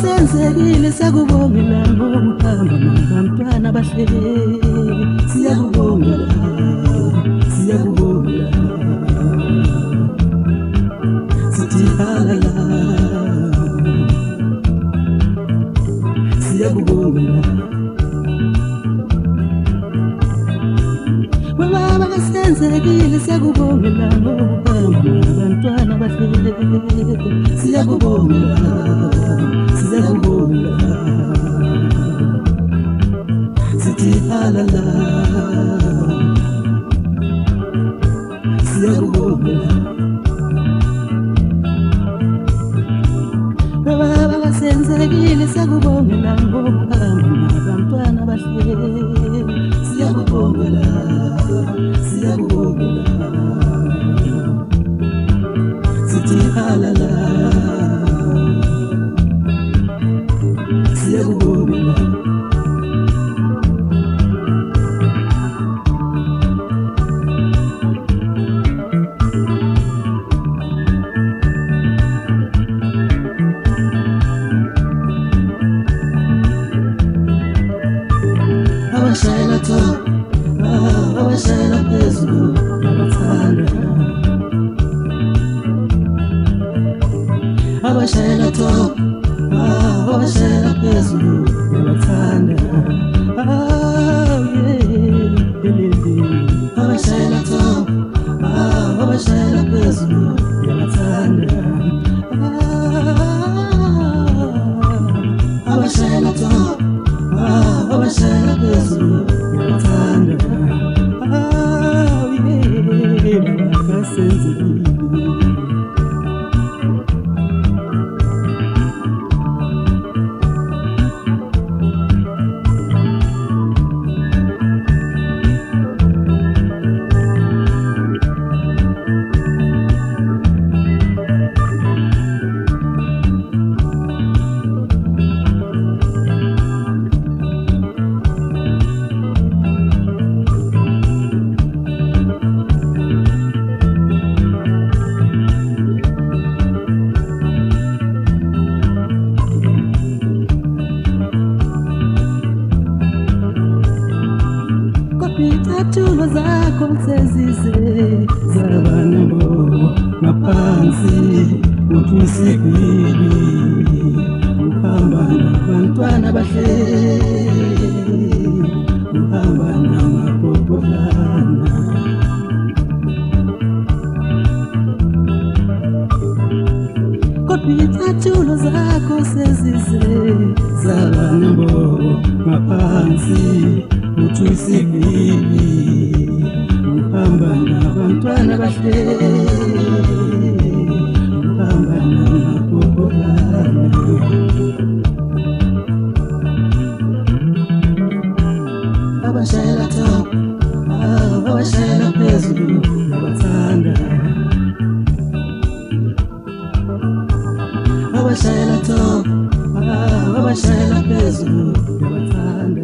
Senzekile sakubongela ngokuhamba nabantwana bahle siyakubongela sithi halala siyakubongela baba senzekile sakubongela ngokuhamba nabantwana bahle siyakubongela sithi halala siyakubongela baba senzekile sakubongela ngokuhamba nabantwana bahle siyakubongela sithi halala siyakubongela abashayela top abashayela phezulu abathanda abashayela top abashayela phezulu abathanda abashayela top abashayela phezulu abathanda abashayela top abashayela phezulu abathanda bakasenzekile Izatulo zakho sezize zabanabo ngaphansi uthusikwini uhamba nabantwana bahle uhamba namapopolana kodwa izatulo zakho sezize zabanabo ngaphansi uthusikwini uhamba nabantwana bahle uhamba namapopolana abashayela top abashayela phezulu abathanda abashayela top abashayela phezulu abathanda